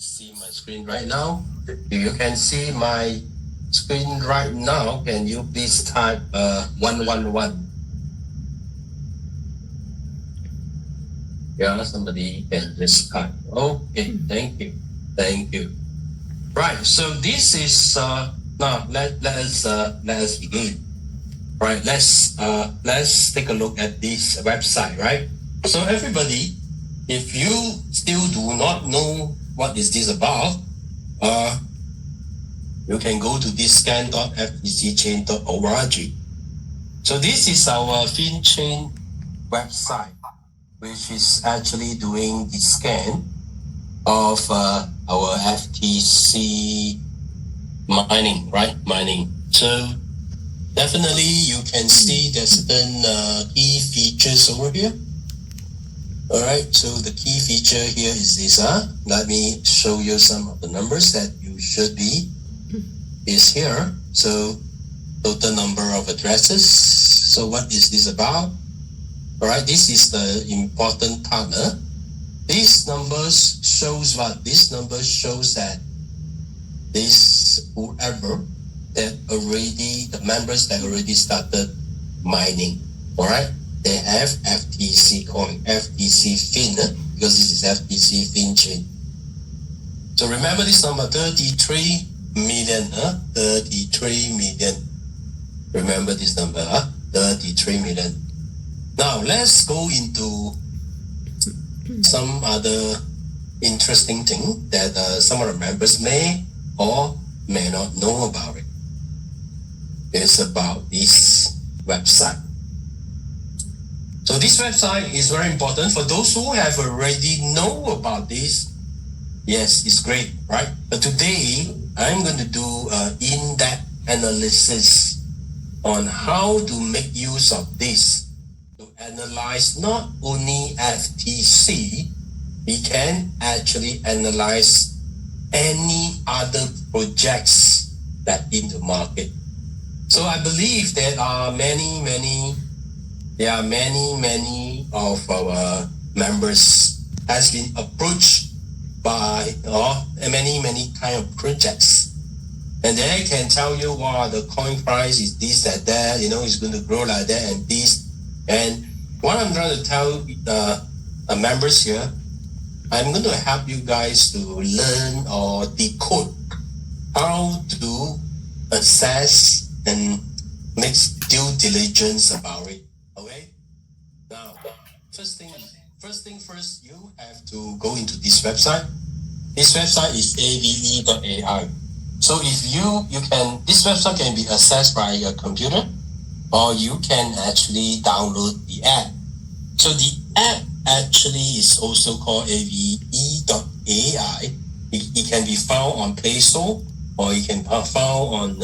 see my screen right now? If you can see my screen right now, can you please type 111? Yeah, somebody can just type. Okay, thank you. Thank you. Right, so this is now let us begin. Right, let's take a look at this website, right? So everybody, if you still do not know what is this about, you can go to this scan.ftcchain.org. So this is our FinChain website, which is actually doing the scan of our FTC mining, right? Mining. So definitely you can see there's certain key features over here. All right, so the key feature here is this. Let me show you some of the numbers that you should be is here. So total number of addresses. So what is this about? All right, this is the important part. These numbers shows what? This number shows that this whoever that already, the members that already started mining, all right? They have FTC coin, FTC Fin, because this is FTC FinChain. So remember this number, 33 million, 33 million. Remember this number, 33 million. Now let's go into some other interesting thing that some of the members may or may not know about it. It's about this website. So this website is very important for those who have already know about this. Yes, it's great, right? But today I'm going to do an in-depth analysis on how to make use of this to analyze not only FTC, we can actually analyze any other projects that in the market. So I believe there are many of our members has been approached by many kind of projects, and they can tell you, wow, the coin price is this, that, it's going to grow like that and this. And what I'm trying to tell members here, I'm going to help you guys to learn or decode how to assess and make due diligence about it. Okay? Now, first thing first, you have to go into this website. This website is ave.ai. So if you can, this website can be accessed by your computer, or you can actually download the app. So the app actually is also called ave.ai. It can be found on Play Store, or you can found on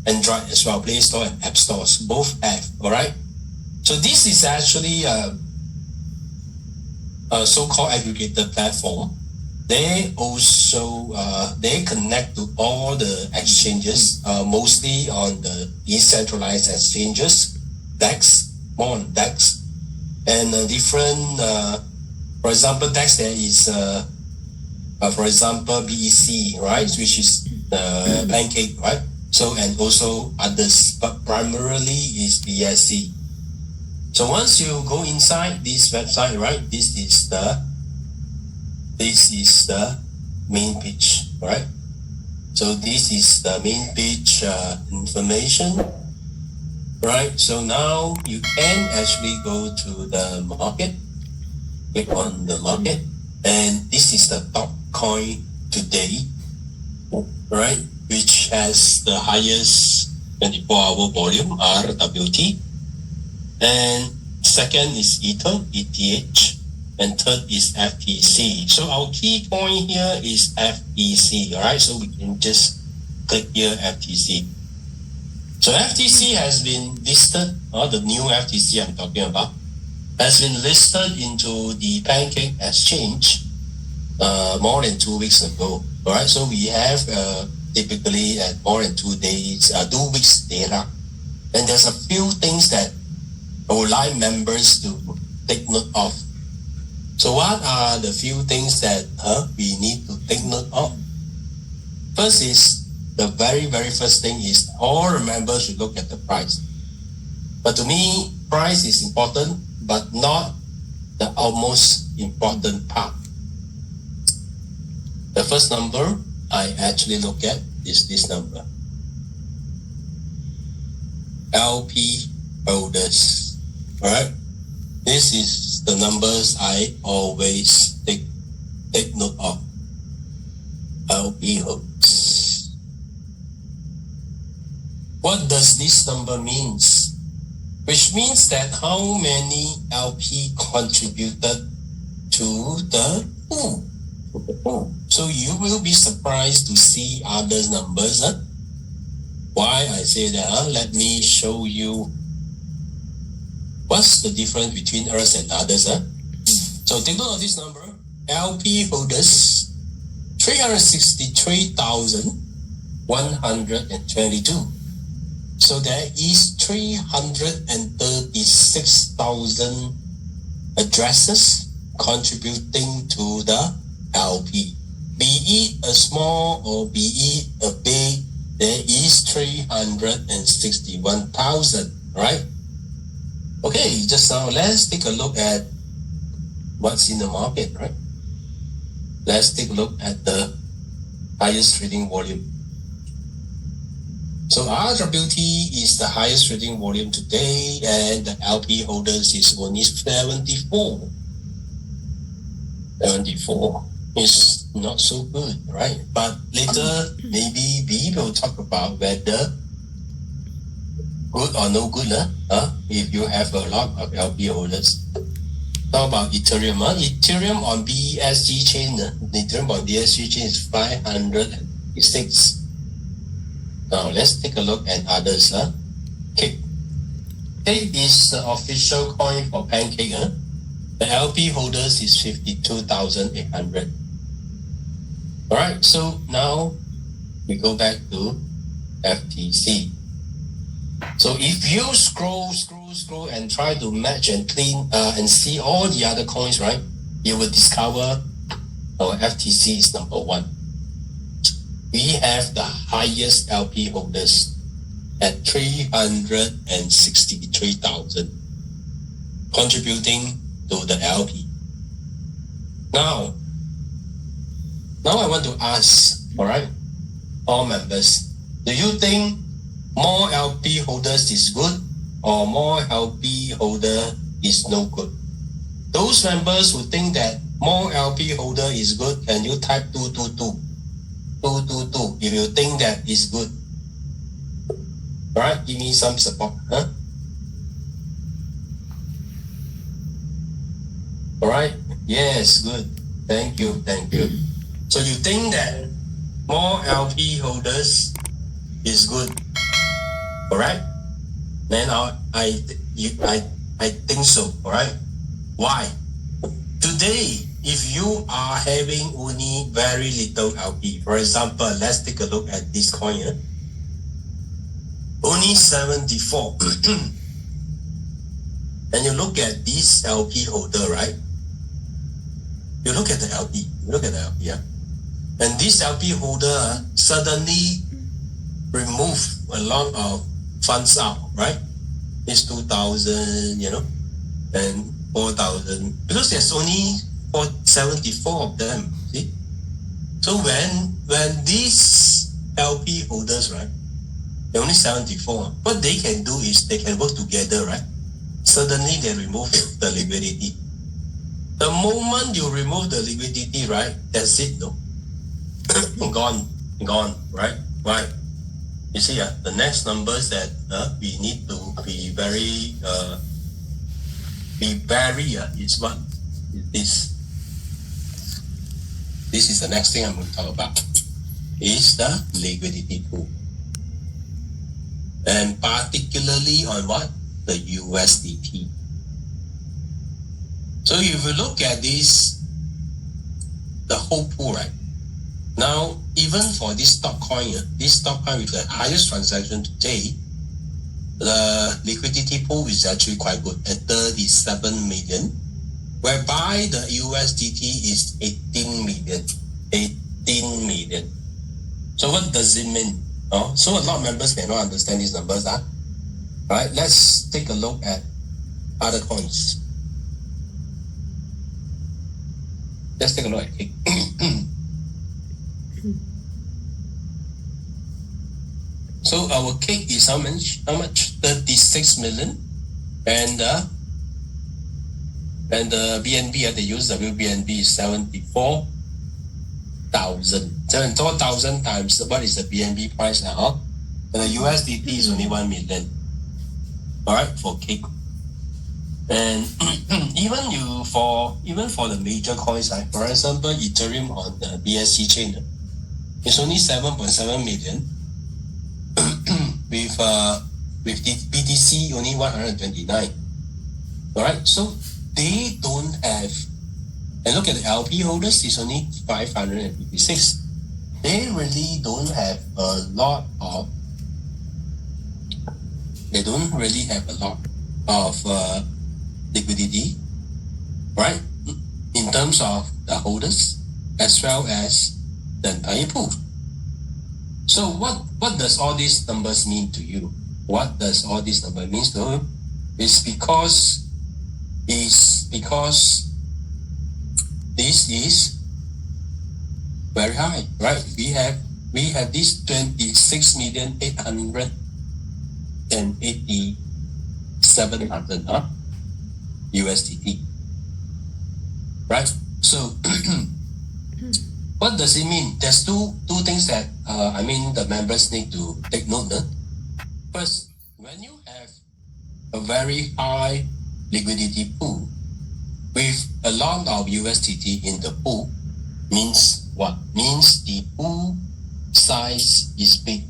Android as well, Play Store and App Stores, both have, all right? So this is actually a so-called aggregator platform. They also, they connect to all the exchanges, mostly on the decentralized exchanges, DEX, more on DEX, and different, for example, DEX there is, for example, BEC, right, which is Pancake, right? So, and also others, but primarily is BSC. So once you go inside this website, right, this is the main page, right? So this is the main page information, right? So now you can actually go to the market, click on the market, and this is the top coin today, right? Which has the highest 24-hour volume, RWT. And second is Ether, ETH. And third is FTC. So our key point here is FTC, all right? So we can just click here, FTC. So FTC has been listed, or the new FTC I'm talking about, has been listed into the Pancake Exchange more than 2 weeks ago, all right? So we have typically at more than 2 days, 2 weeks data. And there's a few things that I would like members to take note of. So what are the few things that we need to take note of? First is, the very first thing is all members should look at the price. But to me, price is important, but not the almost important part. The first number I actually look at is this number. LP holders. Alright? This is the numbers I always take note of. LP holders. What does this number means? Which means that how many LP contributed to the pool. So you will be surprised to see other numbers. Why I say that? Let me show you what's the difference between us and others. So take note of this number. LP holders, 363,122. So there is 336,000 addresses contributing to the LP. Be it a small or be it a big, there is 361,000, right? Okay, just now let's take a look at what's in the market, right? Let's take a look at the highest trading volume. So RWT is the highest trading volume today, and the LP holders is only 74. 74 is not so good, right? But later, maybe we will talk about whether good or no good, if you have a lot of LP holders. Talk about Ethereum. Ethereum on BSC chain, Ethereum on BSC chain is 506. Now let's take a look at others. Cake. Cake is the official coin for Pancake. The LP holders is 52,800. Alright, so now we go back to FTC. So if you scroll and try to match and clean and see all the other coins, right, you will discover our FTC is number 1. We have the highest LP holders at 363,000 contributing to the LP. Now I want to ask, alright, all members, do you think more LP holders is good or more LP holder is no good? Those members who think that more LP holder is good, can you type 222? 222 if you think that is good. Alright, give me some support. Alright, yes, good. Thank you. So you think that more LP holders is good, alright? Then I think so, alright? Why? Today, if you are having only very little LP, for example, let's take a look at this coin. Only 74. And you look at this LP holder, right? You look at the LP. And this LP holder suddenly remove a lot of funds out, right? It's 2,000, and 4,000, because there's only 74 of them, see? So when these LP holders, right, they're only 74, what they can do is they can work together, right? Suddenly they remove the liquidity. The moment you remove the liquidity, right, that's it, no? Gone, right? Why? You see, the next numbers that we need to be very is what? This is the next thing I'm going to talk about. Is the liquidity pool. And particularly on what? The USDT. So if you look at this, the whole pool, right? Now, even for this stock coin with the highest transaction today, the liquidity pool is actually quite good at 37 million. whereby the USDT is 18 million. 18 million. So what does it mean? So a lot of members may not understand these numbers. Right, let's take a look at other coins. Let's take a look at cake. So our cake is how much? 36 million. And the BNB, they use WBNB is 74,000. 74,000 times what is the BNB price now? And the USDT is only 1 million. All right, for cake. And even for the major coins, like for example, Ethereum on the BSC chain, it's only 7.7 million. with the BTC only 129. All right, so they don't have. And look at the LP holders, it's only 556. They really don't have a lot of. They don't really have a lot of liquidity, right? In terms of the holders as well as the entire pool. So what does all these numbers mean to you? What does all these numbers mean to you? It's because this is very high, right? We have this 26,887,000 USDT, right? So what does it mean? There's two things that the members need to take note of. First, when you have a very high liquidity pool with a lot of USDT in the pool, means what? Means the pool size is big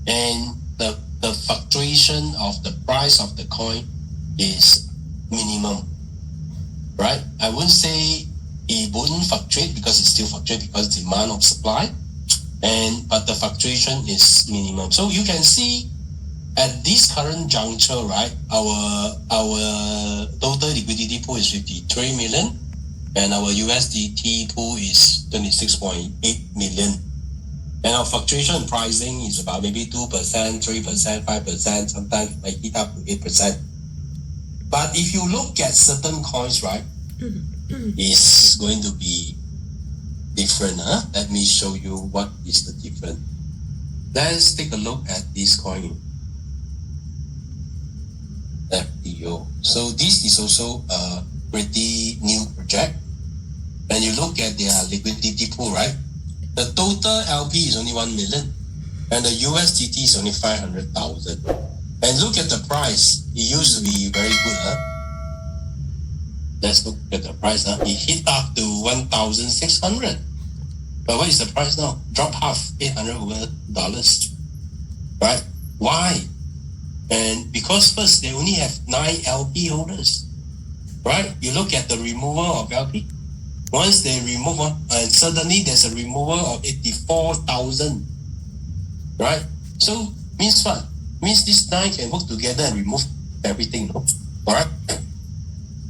and the fluctuation of the price of the coin is minimum, right? I wouldn't say it wouldn't fluctuate because it still fluctuates because demand of supply, but the fluctuation is minimum. So you can see at this current juncture, right, our total liquidity pool is 53 million and our USDT pool is 26.8 million. And our fluctuation pricing is about maybe 2%, 3%, 5%, sometimes might hit up to 8%. But if you look at certain coins, right, it's going to be different. Let me show you what is the difference. Let's take a look at this coin. FTO. So this is also a pretty new project. When you look at their liquidity pool, right? The total LP is only 1 million and the USDT is only 500,000. And look at the price. It used to be very good. Let's look at the price. It hit up to 1,600. But what is the price now? Drop half, $800, right? Why? And because first they only have 9 LP holders, right? You look at the removal of LP. Once they remove one, and suddenly there's a removal of 84,000, right? So means what? Means this 9 can work together and remove everything, no? All right?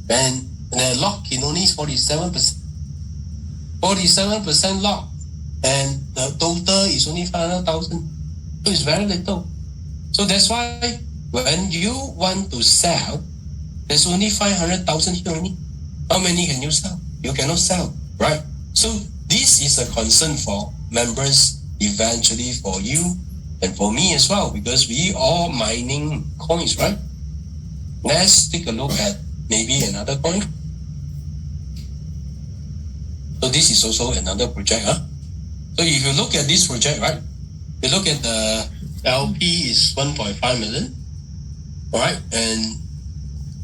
And the lock in only 47%. 47% lock, and the total is only 500,000. So it's very little. So that's why when you want to sell, there's only 500,000 here only. How many can you sell? You cannot sell, right? So this is a concern for members, eventually for you and for me as well, because we all mining coins, right? Let's take a look at maybe another coin. So this is also another project. So if you look at this project, right? You look at the LP is 1.5 million, all right, and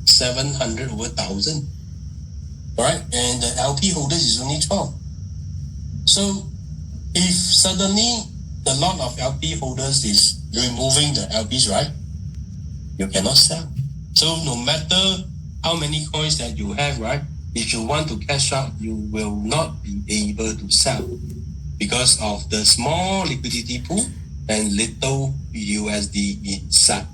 700 over 1,000, all right, and the LP holders is only 12. So if suddenly the lot of LP holders is removing the LPs, right, you cannot sell. So no matter how many coins that you have, right, if you want to cash out, you will not be able to sell because of the small liquidity pool and little USD inside.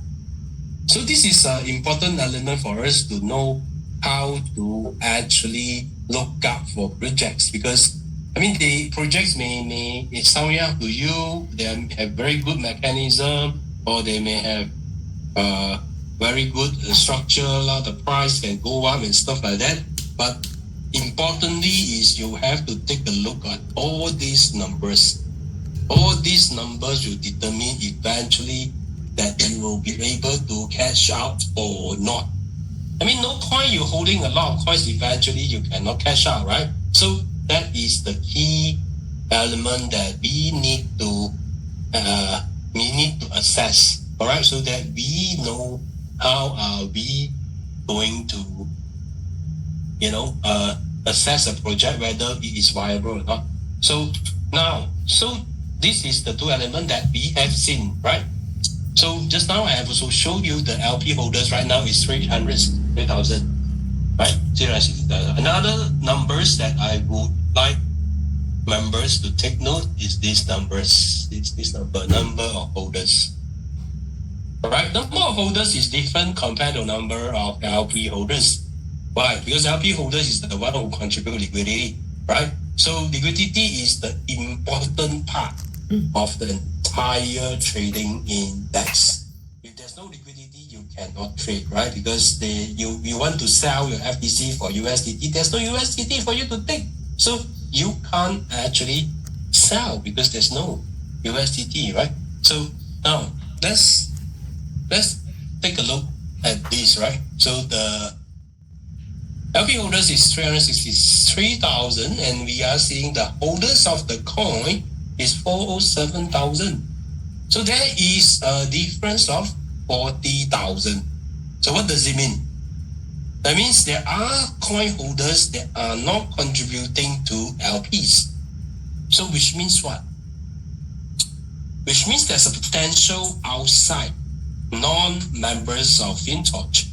So this is an important element for us to know how to actually look up for projects, because I mean the projects may sound young to you, they have very good mechanism, or they may have very good structure, the price can go up and stuff like that. But importantly is you have to take a look at all these numbers. All these numbers will determine eventually that you will be able to cash out or not. I mean, no point you holding a lot of coins, eventually you cannot cash out, right? So that is the key element that we need to assess, all right, so that we know how are we going to, assess a project whether it is viable or not. So now, this is the two elements that we have seen, right? So just now I have also showed you the LP holders right now is 3,000, right? 360,000. Another numbers that I would like members to take note is these numbers. It's this number of holders. All right, number of holders is different compared to number of LP holders. Why? Because LP holders is the one who contribute liquidity, right? So liquidity is the important part of the entire trading in DEX. If there's no liquidity, you cannot trade, right? Because you want to sell your FTC for USDT, there's no USDT for you to take. So you can't actually sell because there's no USDT, right? So now let's take a look at this, right? So the LP holders is 363,000, and we are seeing the holders of the coin is 407,000. So there is a difference of 40,000. So what does it mean? That means there are coin holders that are not contributing to LPs. So which means what? Which means there's a potential outside non-members of FINTOCH,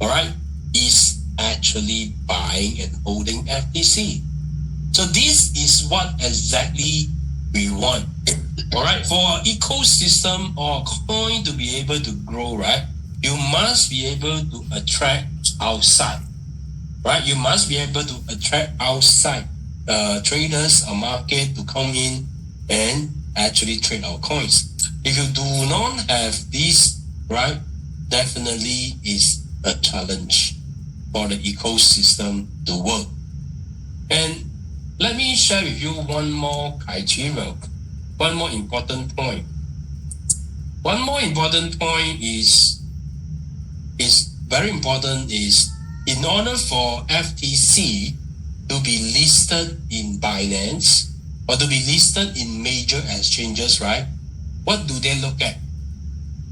all right, is actually buying and holding FTC. So this is what exactly we want. All right, for an ecosystem or coin to be able to grow, right, you must be able to attract outside, right? You must be able to attract outside traders or market to come in and actually trade our coins. If you do not have this, right, definitely is a challenge for the ecosystem to work. And let me share with you one more criteria, one more important point. One more important point is very important is in order for FTC to be listed in Binance or to be listed in major exchanges, right? What do they look at?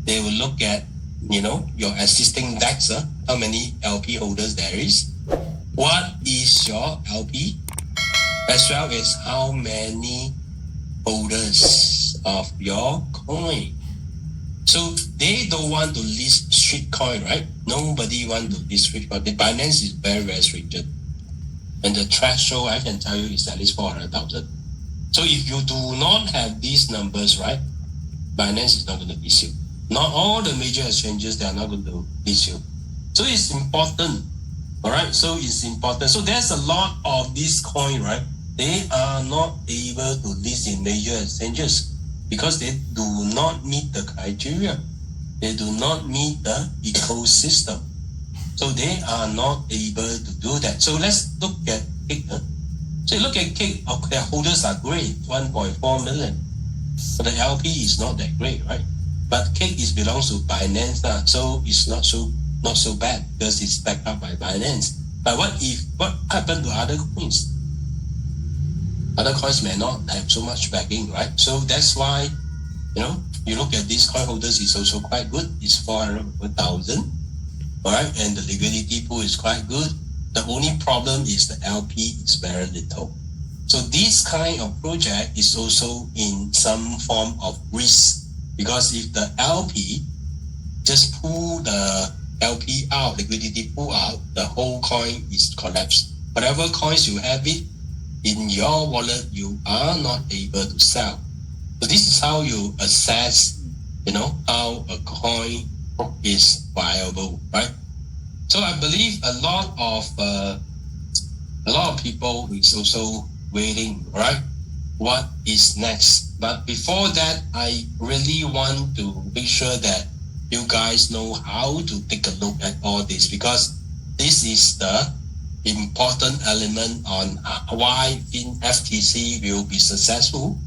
They will look at, your existing DEX, how many LP holders there is, what is your LP, as well as how many holders of your coin. So they don't want to list street coin, right? Nobody want to list street coin. The Binance is very restricted. And the threshold, I can tell you, is at least 400,000. So if you do not have these numbers, right, Binance is not going to list you. Not all the major exchanges, they are not going to list you. So it's important, all right? So it's important. So there's a lot of this coin, right? They are not able to list in major exchanges because they do not meet the criteria. They do not meet the ecosystem. So they are not able to do that. So let's look at Cake. So look at Cake, their holders are great, 1.4 million. But the LP is not that great, right? But Cake belongs to Binance, so it's not so bad because it's backed up by Binance. But what happened to other coins? Other coins may not have so much backing, right? So that's why, you look at these coin holders, it's also quite good. It's 400,000, all right? And the liquidity pool is quite good. The only problem is the LP is very little. So this kind of project is also in some form of risk, because if the LP just pull the LP out, liquidity pull out, the whole coin is collapsed. Whatever coins you have it in your wallet, you are not able to sell. So this is how you assess, how a coin is viable, right? So I believe a lot of people is also waiting, right? What is next? But before that, I really want to make sure that you guys know how to take a look at all this, because this is the important element on why FTC will be successful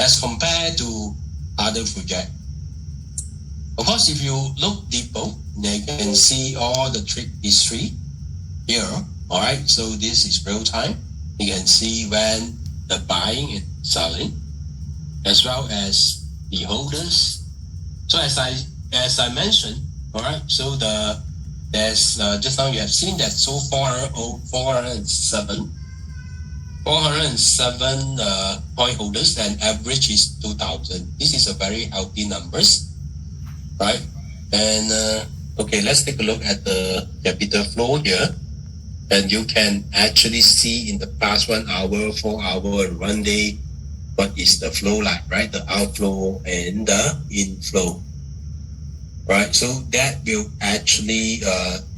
as compared to other projects. Of course, if you look deeper, you can see all the trade history here. All right, so this is real time. You can see when the buying and selling, as well as the holders. So as I mentioned, all right. So there's just now you have seen that so 407 point holders, and average is 2,000. This is a very healthy numbers, right? And okay, let's take a look at the capital flow here. And you can actually see in the past 1 hour, 4 hour, and 1 day, what is the flow like, right? The outflow and the inflow, right? So that will actually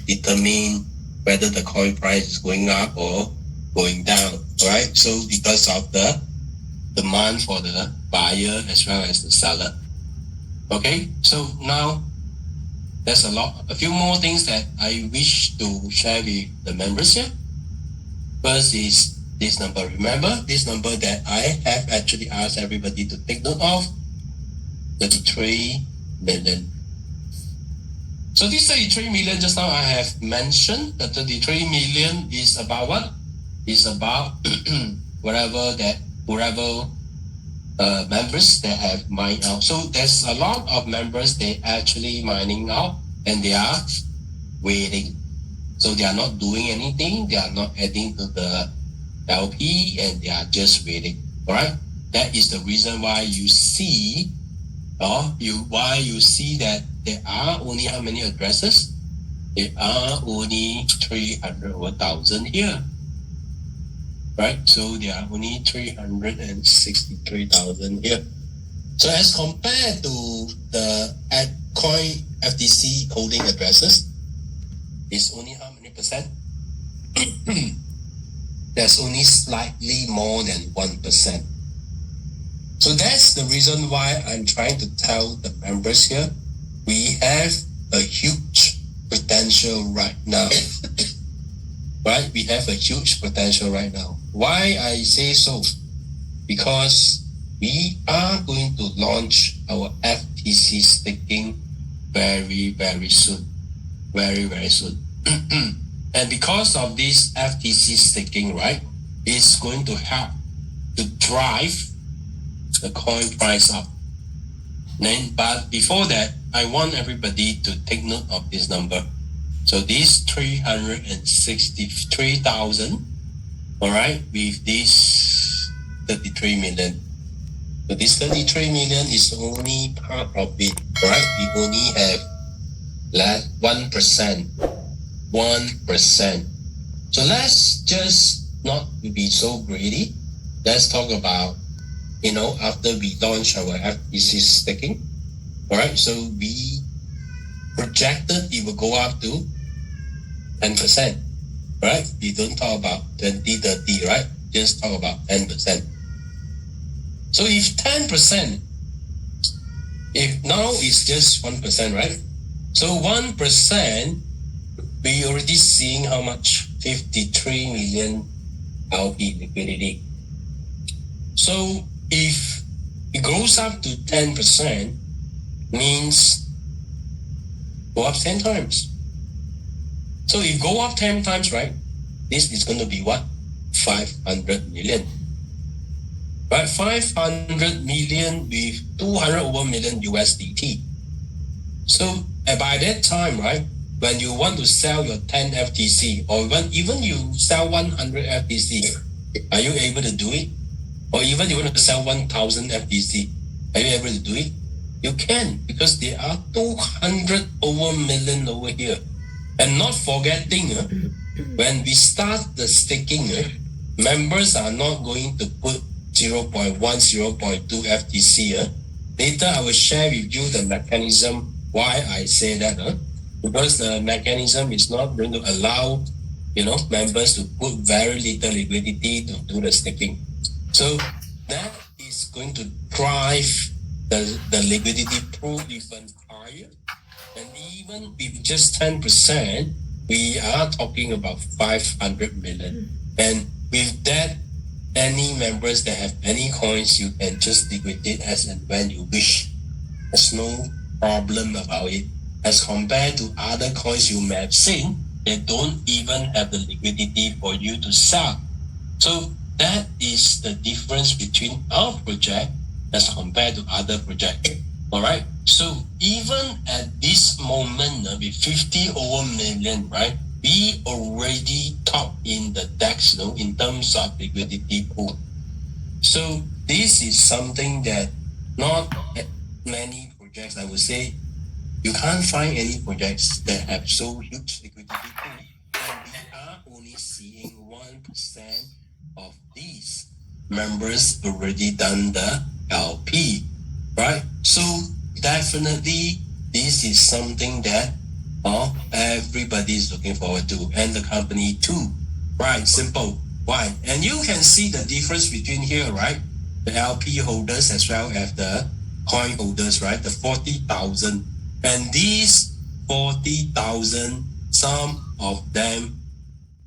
determine whether the coin price is going up or going down, right? So because of the demand for the buyer as well as the seller. Okay, so now there's a few more things that I wish to share with the members here. First is this number. Remember this number that I have actually asked everybody to take note of, 33 million. So this 33 million, just now I have mentioned that 33 million is about what? Is about whatever members that have mined out. So there's a lot of members they actually mining out and they are waiting. So they are not doing anything. They are not adding to the LP and they are just waiting. All right. That is the reason why you see, why you see that there are only how many addresses? There are only 300 or 1,000 here. Right, so there are only 363,000 here. So as compared to the coin FTC holding addresses, it's only how many percent? There's only slightly more than 1%. So that's the reason why I'm trying to tell the members here, we have a huge potential right now. Right, we have a huge potential right now. Why I say so? Because we are going to launch our FTC staking very, very soon. Very, very soon. And because of this FTC staking, right, it's going to help to drive the coin price up. But before that, I want everybody to take note of this number. So this 363,000, all right, with this 33 million. So this 33 million is only part of it, right? We only have less 1%. 1%. So let's just not be so greedy. Let's talk about, after we launch our FTC staking, all right, so we projected it will go up to 10%, right? We don't talk about 20, 30, right? Just talk about 10%. So if 10%, if now it's just 1%, right? So 1%, we already seeing how much? 53 million LP liquidity. So if it goes up to 10%, means go up 10 times. So if go up 10 times, right, this is going to be what? 500 million. Right? 500 million with 200 over million USDT. So by that time, right, when you want to sell your 10 FTC or when even you sell 100 FTC, are you able to do it? Or even you want to sell 1,000 FTC, are you able to do it? You can, because there are 200 over million over here. And not forgetting, when we start the staking, members are not going to put 0.1, 0.2 FTC. Later, I will share with you the mechanism why I say that. because the mechanism is not going to allow, members to put very little liquidity to do the staking. So that is going to drive the liquidity pool even higher. And even with just 10%, we are talking about 500 million. And with that, any members that have any coins, you can just liquidate as and when you wish. There's no problem about it. As compared to other coins you may have seen, they don't even have the liquidity for you to sell. So that is the difference between our project as compared to other projects. All right. So even at this moment, with 50 over million, right, we already top in the DEX, in terms of liquidity pool. So this is something that not many projects, I would say, you can't find any projects that have so huge liquidity pool. And we are only seeing 1% of these members already done the LP, right? So definitely this is something that everybody is looking forward to, and the company too, right? Simple. Why? And you can see the difference between here, right? The LP holders as well as the coin holders, right? The 40,000. And these 40,000, some of them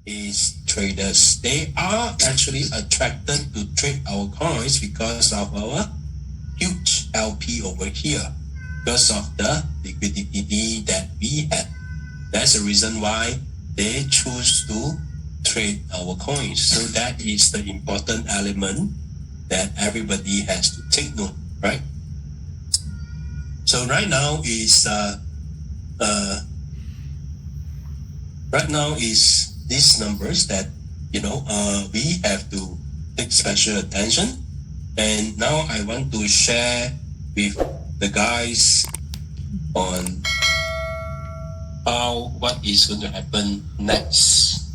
is traders. They are actually attracted to trade our coins because of our huge LP over here, because of the liquidity that we have. That's the reason why they choose to trade our coins. So that is the important element that everybody has to take note, right? So right now is these numbers that we have to take special attention. And now I want to share with the guys on what is going to happen next.